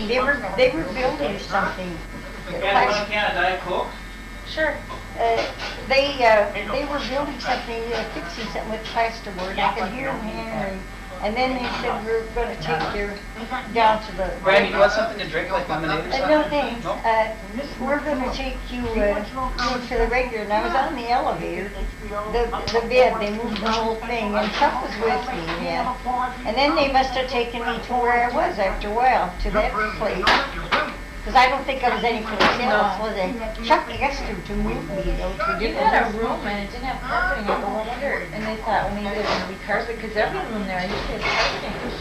talking. They were building something. Can I one can of Diet Coke? Sure. They were building something, fixing something with plasterboard. I could hear them hammering. And then they said we were going to take you down to the... Brandy, do you want something to drink, like lemonade or something? No, thanks. We're going to take you to the regular. And I was on the elevator, the bed, they moved the whole thing, and Chuck was with me, yeah. And then they must have taken me to where I was after a while, to that place. Because I don't think I was anyplace else, was I? Chuck asked him to move me, though, to You different... had a room and it didn't have carpeting. I go, well, wonder. And they thought, well, maybe there's going to be carpet, because every room there usually has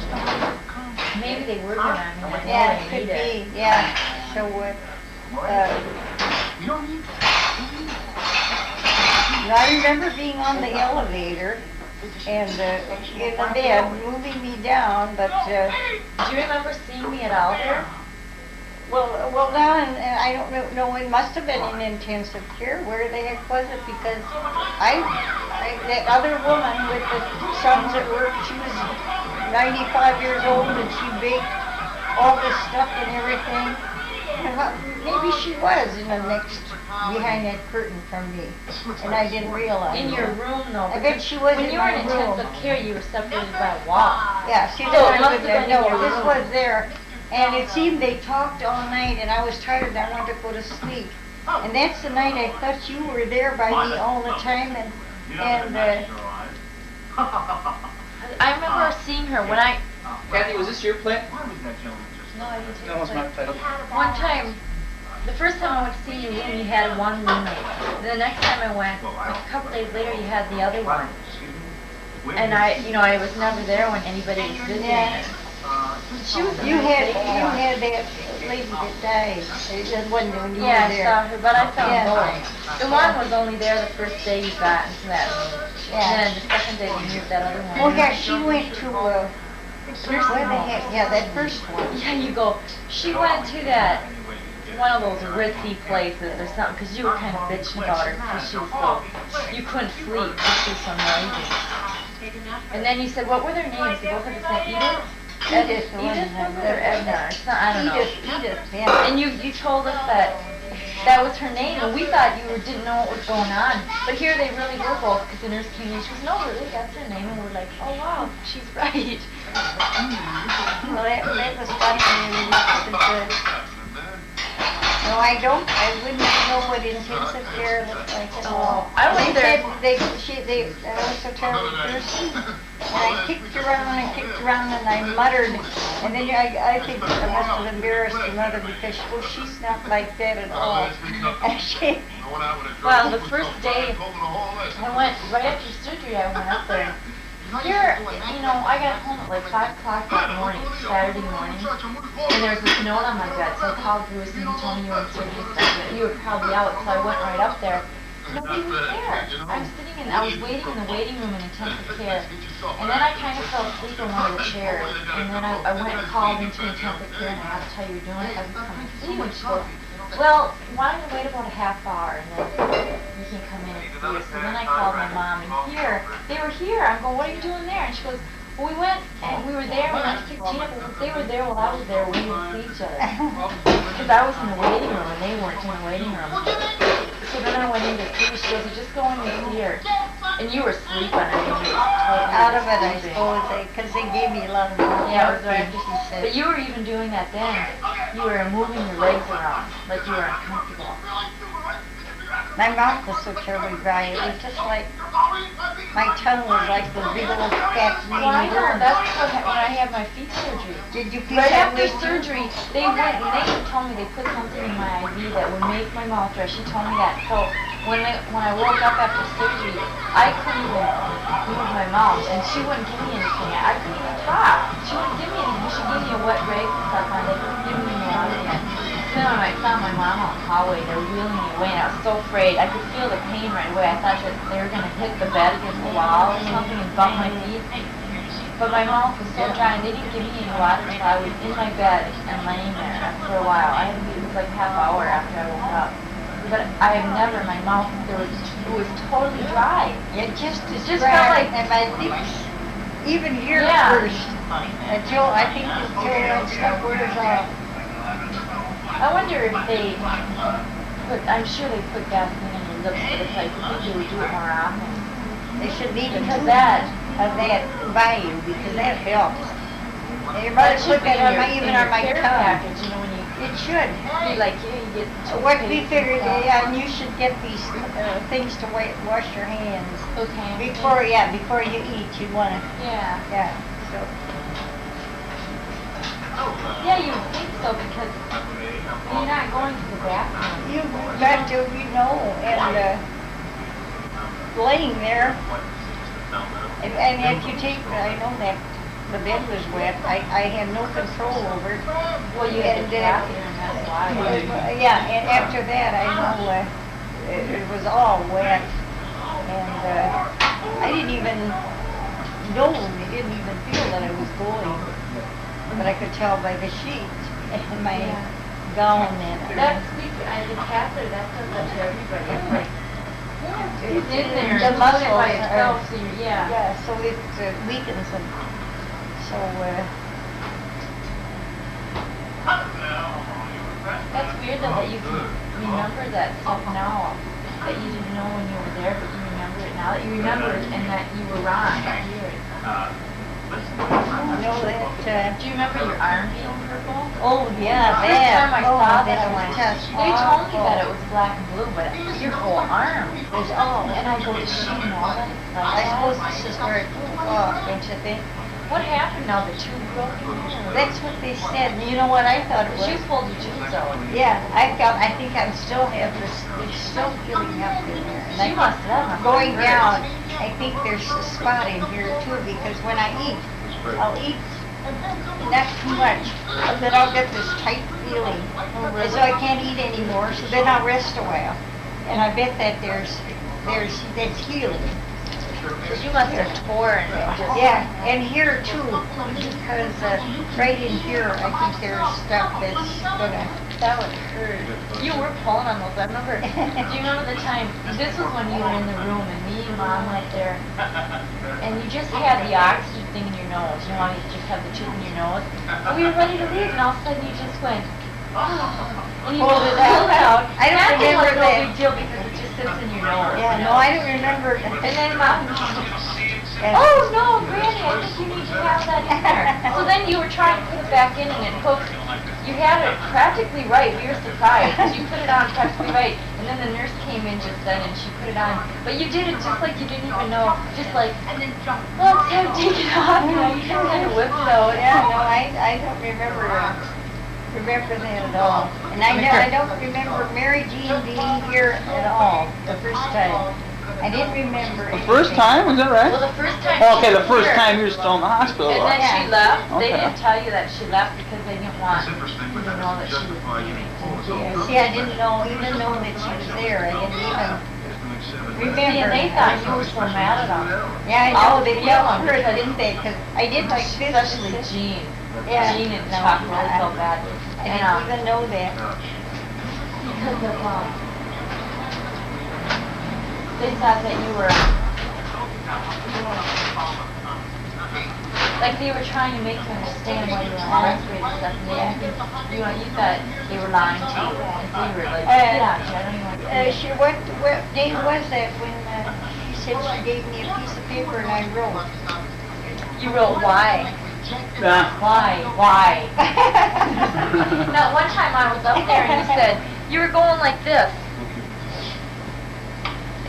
carpeting. Maybe they were going to, Yeah, it could be, yeah. So, I remember being on the elevator and in the bed, moving me down, but... Do you remember seeing me at Alder? Well, now, and I don't know, it must have been in intensive care. Where the heck was it? Because that other woman with the sons at work, she was 95 years old and she baked all this stuff and everything. And maybe she was in the next, behind that curtain from me, and I didn't realize. In your room, though. I bet she was when in you were my in room. intensive care, you were separated by a wall. Yeah, see, So it must have been in no, your this room. was there. And it seemed they talked all night, and I was tired and I wanted to go to sleep. And that's the night I thought you were there by me all the time, and I remember seeing her when I... Kathy, was this your plate? No, I didn't take That was my plate. One time, the first time I went to see your room, you had one roommate. The next time I went, a couple days later, you had the other one. And I was never there when anybody was visiting her. She was you had that lady that died. It wasn't when you yeah, were there. I saw her, but I felt Yeah. both. The one was only there the first day you got into that room. Yeah. And then the second day you moved that other one. Oh yeah, she went to where the heck? Yeah, that first one. Yeah, you go. She went to that one of those ritzy places or something, because you were kind of bitching about her because she was so, you couldn't sleep because she was so noisy. And then you said, what were their names? They both had the same. Edith was it, or Edna, or something, I don't know. Edith, yeah. And you told us that was her name, and we thought you didn't know what was going on. But here they really were both, because the nurse came in and she goes, no, really, that's her name. And we're like, oh, wow, she's right. Well, that was funny. No, I wouldn't know what intensive care looked like at all. I was there. I was so terribly thirsty, and I kicked around, and I muttered, and then I think I must have embarrassed the mother because she's not like that at all. And well, the first day, I went, right after surgery, I went up there. Here, I got home at like 5 o'clock that morning, Saturday morning, and there was this note on my bed, so I called Bruce and he told me you were in surgery, and you were probably out, so I went right up there. Nobody was there. I was waiting in the waiting room in intensive care, and then I kind of fell asleep in one of the chairs, and then I went and called into intensive care, and I asked how you were doing, I was coming to see you, and she goes, well, why don't you wait about a half hour, and then you can come in and see her. So then I called my mom, and they were here. I'm going, what are you doing there? And she goes, well, we went, and we were there, we went to pick Gina, but they were there while I was there, we didn't see each other. Because I was in the waiting room, and they weren't in the waiting room. So then I went in to see her. She goes, you just go in and see her. And you were sleeping. I mean, you were totally out of it, I sleeping. suppose, because they gave me a lot of milk. Yeah, it was right after she said. But you were even doing that then. You were moving your legs around, like you were uncomfortable. My mouth was so terribly dry. It was just like my tongue was like the big old fat mean Well, I know. worm. That's when I had my feet surgery. Did you feel Right that after way too? surgery, they went and they told me they put something in my IV that would make my mouth dry. She told me that. So when I woke up after surgery, I couldn't even move my mouth, and she wouldn't give me anything. I couldn't even talk. She wouldn't give me anything. She gave me a wet rag and stuff on it. Give me Mouth. Then when I found my mom out in the hallway, they were wheeling me away, and I was so afraid. I could feel the pain right away. I thought they were going to hit the bed against the wall or something and bump my feet. But my mouth was so dry, and they didn't give me any water, so I was in my bed and laying there for a while. It was like half hour after I woke up. But I have never, my mouth, it was totally dry. It just felt like, and my lips, even here Yeah. first, until that stuff wears off. I wonder if they put, I'm sure they put gasoline in your lips for the price. I think they would do it more often. They should need to Because do that, that by you, because that helps. And your mother put that on my, even on my care tongue. package, you know, when you It should. be like, yeah, you get What we toothpaste figured, and stuff. yeah, and you should get these things to wash your hands. Those hand Before, things. yeah, before you eat, you wanna, Yeah. yeah, so. Yeah, you would think so because you're not going to the bathroom. You got to, you know, and laying there, and if you take, I know that the bed was wet, I had no control over it. Well, you had And, the catheter and that's why. Yeah, and after that, I know it was all wet, and I didn't even know, I didn't even feel that I was going, but I could tell by the sheets and my gown and That's the catheter, that does that to everybody. It's like, it's in there, The it's muscles by are- itself, so you're, yeah. yeah, so it weakens them. So, That's weird though that you can remember that stuff now, that you didn't know when you were there, but you remember it now, that you remember it and that you were wrong. Weird. you know that, Do you remember your arm being purple? oh yeah, The first that, time I oh, saw that that, I was went, just they told me awful. that it was black and blue, but your whole arm. was all, And I go, does she know that it's like I suppose that? this is where it took off, don't you think? What happened now? The tube broke in here? That's what they said, and you know what I thought it She was? pulled your tubes out. Yeah, I think I still have this, there's still feeling up in there. And She must have. going down, I think there's a spot in here too, because when I eat, I'll eat not too much, and then I'll get this tight feeling. And so I can't eat anymore, so then I'll rest a while. And I bet that that's healing. You must have torn and just. Yeah, and here too, because right in here, I think there's stuff that's gonna, That would hurt. You were pulling on those. I remember. Do you remember the time? This was when you were in the room and me and Mom went there, and you just had the oxygen thing in your nose. You know, how you just have the tube in your nose. And we were ready to leave, and all of a sudden you just went. And you Pulled it pulled out. I don't That was remember no that. big deal because it just sits in your nose. yeah, no, I don't remember. And then Mom. Oh no, Granny, I think you need to have that in there. So then you were trying to put it back in and it hooked. You had it practically right. We were surprised because you put it on practically right. And then the nurse came in just then and she put it on. But you did it just like you didn't even know. Just like, well, it's time to take it off. You know, you just kind of whipped it out. Yeah, no, I don't remember that at all. And I don't remember Mary Jean being here at all the first time. I didn't remember The first anything. time, is that right? Well, the first time. Oh, she okay, was the first here. time you were still in the hospital. And then Yeah. she left. They Okay. didn't tell you that she left because they didn't want you to know that she was leaving. Yeah, see, I didn't even know that she was there. I didn't even remember. See, and they thought you were so mad at them. Yeah, I All know, they three felt of them, hurt, because- didn't they? Because I did like this. Especially Jean. Yeah. Jean and Chuck really felt bad. I And, didn't even know that. because of, they thought that you were, like they were trying to make you understand why you were on respirator and stuff, and they didn't think, you thought they were lying to you, and so you were like, get out here, I don't even want to see you. What day was that when she said she gave me a piece of paper and I wrote? You wrote why. Yeah. Why? Now, one time I was up there and you said, you were going like this.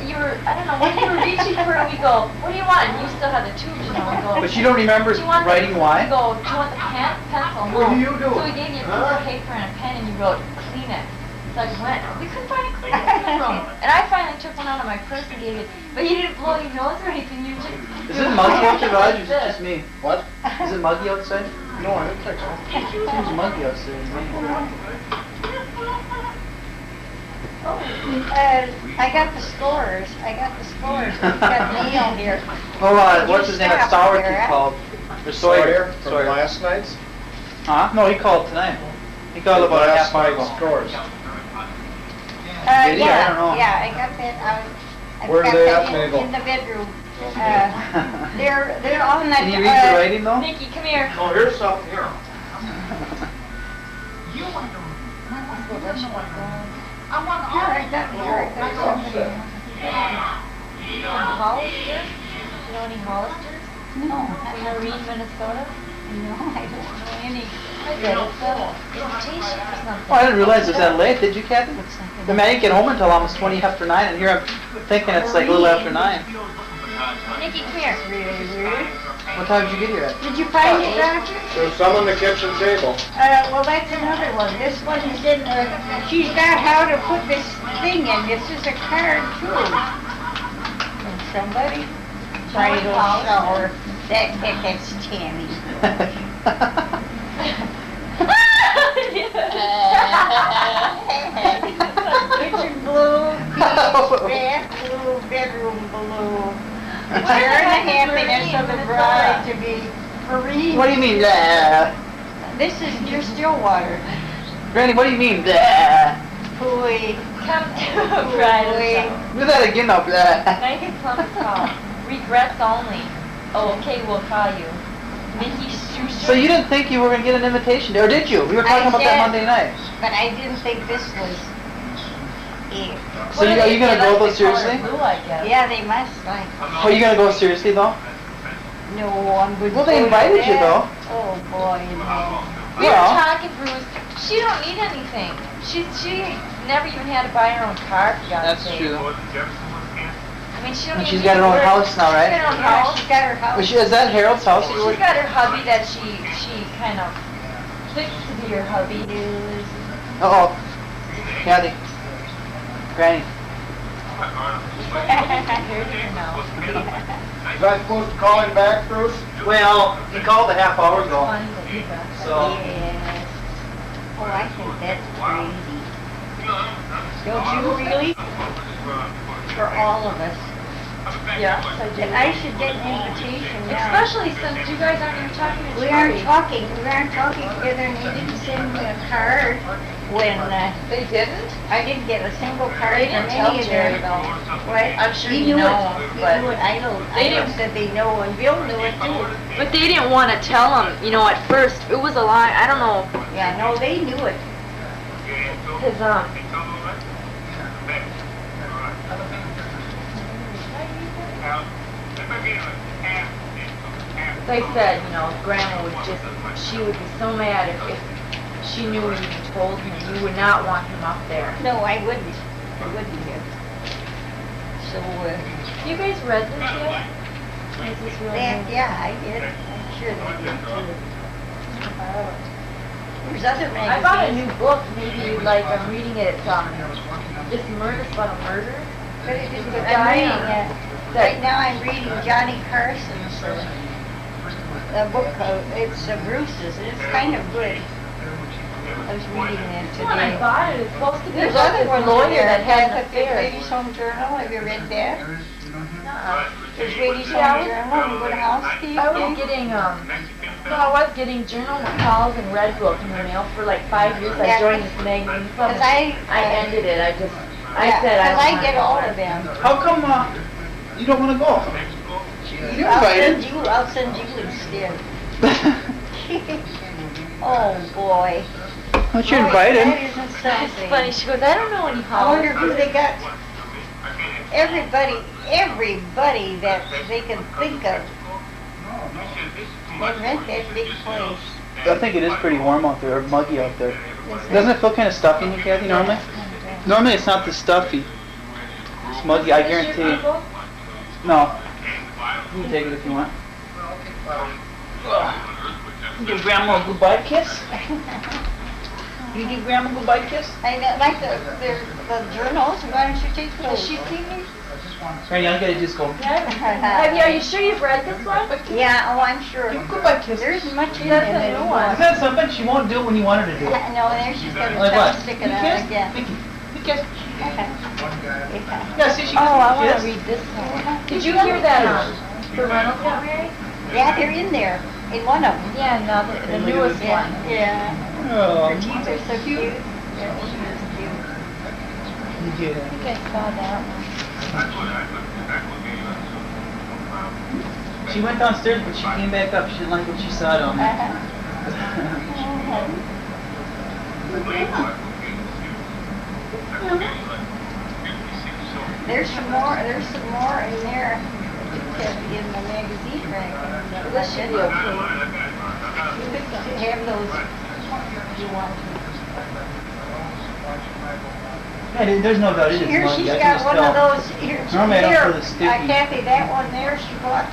You were, I don't know, when you were reaching for it, we go, what do you want? And you still had the tubes, you know, we go, But you don't remember do you want writing the, why? We go, do you want the pencil? What No. do you do? So we gave you a piece of paper and a pen and you wrote, Kleenex. So I went, we couldn't find a Kleenex in the room. And I finally took one out of my purse and gave it, but you didn't blow your nose or anything, you just... Is it muggy outside, Raj, or is it Like just me? What? Is it muggy outside? No, I didn't think so. It seems muggy outside. I got the scores. We've got Neil here. Oh, what's his name? That Stop Sour there, kid huh? called. Or Sawyer Sawyer. from Sawyer. last night's? Huh? No, he called tonight. He called about a half hour ago. Scores. Did he? I don't know. Yeah, I got that. I've Where are got they that at, Mabel? in the bedroom. They're on that. Can you read the writing though? Nikki, come here. Oh, here's something here. Well, let's go. Here, I got somebody. Hollister? You know any Hollisters? No, In Marine, Minnesota? no, I don't know any. I bet it's an invitation or something. Oh, I didn't realize it was that late, did you, Kathy? Looks like I mean, I didn't get home until almost 20 after 9, and here I'm thinking it's like a little after 9. Nikki, come here. Really weird. What time did you get here at? Did you find it, Roger? There's some on the kitchen table. Well, that's another one. This one is in, she's got how to put this thing in. This is a card, too. From somebody. Bridal shower. That's Tammy. Kitchen blue, bath blue, bedroom blue. Share the happiness of the bride to be Marine. What do you mean, blah? This is your Stillwater. Granny, what do you mean, blah? Pooey. Come to a bridal shower. Do that again now, blah. Make a plum call. Regrets only. Oh, okay, we'll call you. Nikki Schuster. So you didn't think you were going to get an invitation, or did you? We were talking about that did. Monday night. But I didn't think this was it. So are you going to go though, seriously? Blue, I guess. Yeah, they must like. Are you going to go seriously though? No, I'm good. Well, they invited you, though. Oh boy, no. We were Well. talking, Bruce. She don't need anything. She never even had to buy her own car, for God's That's sake. true. I mean, she don't And even she's got her own work. house now, right? She's got her own Yeah, house. she's got her house. Is that Harold's house? She's got her hubby that she kind of fixed to be her hubby. Uh-oh. Kathy. Granny. Was I supposed to call him back, Bruce? Well, he called a half hour ago. Funny that you got that. So, Yes. Oh, I think that's crazy. Don't you really? For all of us. Yes, I do. And I should get an invitation now. Especially since you guys aren't even talking to We aren't talking together, and he didn't send me a card when, They didn't? I didn't get a single card They from didn't tell any of Jerry, them. though. What? I'm sure He you knew know, it. He but knew it. I they know didn't- said they know, and Bill knew it too. But they didn't want to tell him, you know, at first. It was a lie. I don't know. Yeah, no, they knew it. His, Like I said, you know, Grandma would just, she would be so mad if she knew and you told him you would not want him up there. No, I wouldn't. I wouldn't have. So, You guys read this yet? Is this real new? yeah, I did. I'm sure they did too. There's other magazines. I bought a new book, maybe you'd like, I'm reading it, it's murder, it's about a murder. But it isn't The I'm guy, reading right now I'm reading Johnny Carson's book. It's Bruce's. It's kind of good. I was reading it When I today. bought it, it's supposed to be There's about other this ones lawyer there. that has an The affair. Ladies Home Journal. Have you read that? Uh-uh. There's Ladies Yeah, Home Journal and Good Housekeeping. I was getting, I was getting Journal McCall's and Red Book in the mail for like 5 years. I Yeah. joined this magazine club. Because I ended it. I said because I don't get want all it. of them. how come you don't want to go? You're invited. I'll send you instead. Oh boy. But you're Boy, invited. That isn't That's something. funny. She goes, I don't know any I wonder who Hollisters. they got. Everybody that they can think of. They rent that big place. I think it is pretty warm out there, or muggy out there. Doesn't it feel kind of stuffy in here, Kathy, normally? Normally it's not this stuffy. It's muggy, I guarantee you. No. You can take it if you want. Give Grandma a goodbye kiss? You give Grandma a goodbye kiss? I like the journals. Why don't you take those? Does she see me? Randy, I gotta just go. Are you sure you've read this one? Yeah, oh, I'm sure. Give a goodbye kiss. There isn't much in That's it a new anymore. one. Isn't that something? She won't do it when you want her to do it. No, there she's got her Like tongue what? sticking You out kiss? again. Vicky, you kiss. Yeah. Yeah, see, she Oh, I want kiss. to read this one. Did you hear that the Reynolds got married? Yeah, they're in there. In one of them. Yeah, no, the newest one. Yeah. Oh, Her teeth are so cute. Yeah, she is cute. yeah. I think I saw that one. She went downstairs, but she came back up. She didn't like what she saw down there. There's some more in there in the magazine rack. This should be okay. You could have those if you want to. Yeah, there's no doubt it is Here muggy. she's I can got just one tell. of those, here, Normally I don't here, feel the sticky. Kathy, that one there, she bought,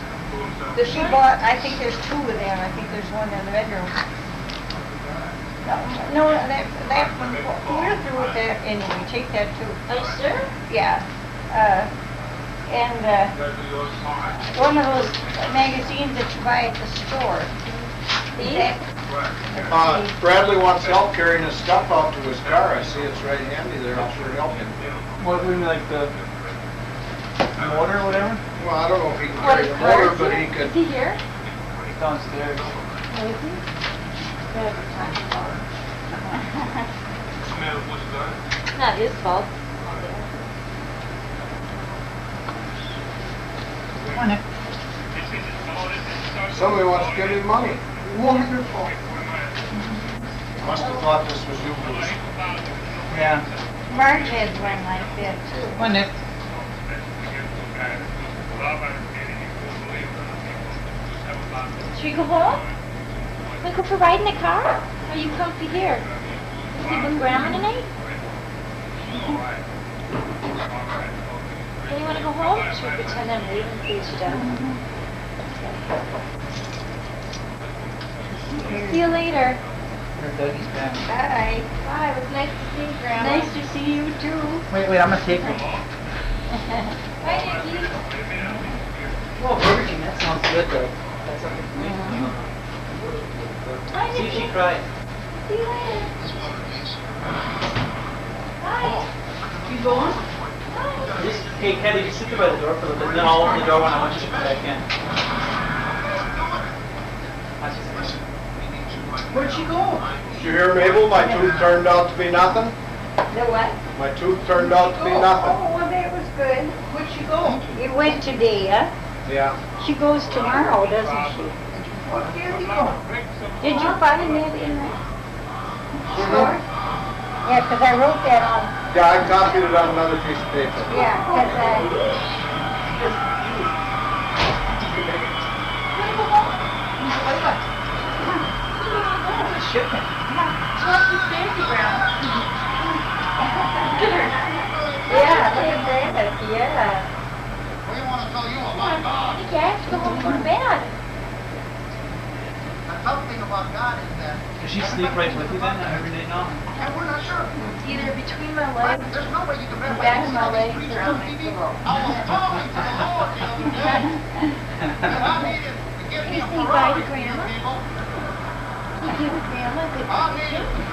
I think there's two of them, I think there's one in the bedroom. No, that one, we're through with that anyway, take that too. Are you sure? Yeah, and, one of those magazines that you buy at the store. These? Bradley wants help carrying his stuff out to his car. I see it's right handy there. I'll sure help him. What do you mean, like the motor or whatever? Well, I don't know if he can carry the motor, but he could. Is he here? Downstairs. Where is he? It's not his fault. Come on, Nick. Somebody wants to give him money. Wonderful. Must have thought this was you, Bruce. Yeah. Marge has one like that too. Come on, Nick. Should we go home? We go for a ride in the car? Are you comfy here? You sleep with Grandma tonight? Do you want to go home? Should we pretend I'm leaving and see what she does? See you later. Or Dougie's back. Bye. Bye. It was nice to see you, Grandma. Nice to see you too. Wait, I'm gonna take her. Bye, Nikki. Well, Burger King, that sounds good though. That's something for me. Bye, See if Nikki. she cried. See you later. Bye. You going? Just, hey, Kelly, just sit there by the door for a little bit, and then I'll open the door when I want you to come back in. Watch this. Where'd she go? Did you hear, Mabel? My tooth turned out to be nothing. The what? My tooth turned out to be nothing. Oh, well, that was good. Where'd she go? You went today, huh? Yeah. She goes tomorrow, doesn't she? Where'd she go? Did you find that in the store? Yeah, 'cause I wrote that on, Yeah, I copied it on another piece of paper. yeah, 'cause Shipment. She wants to stay with you, Grandma. Look at her. yeah, look at that, yeah. We want to tell you a lot about God. Nikki, I have to go home and go to bed. The tough thing about God is that Does she sleep right with you then every night now? and we're not sure. It's either between my But legs. there's no way you can The verify back of this. my All legs these are preachers on on my TV. pillow. I was talking to the Lord the other day. And I needed to give me You a say bye to Ferrari, Grandma? people. You give Grandma a good I needed to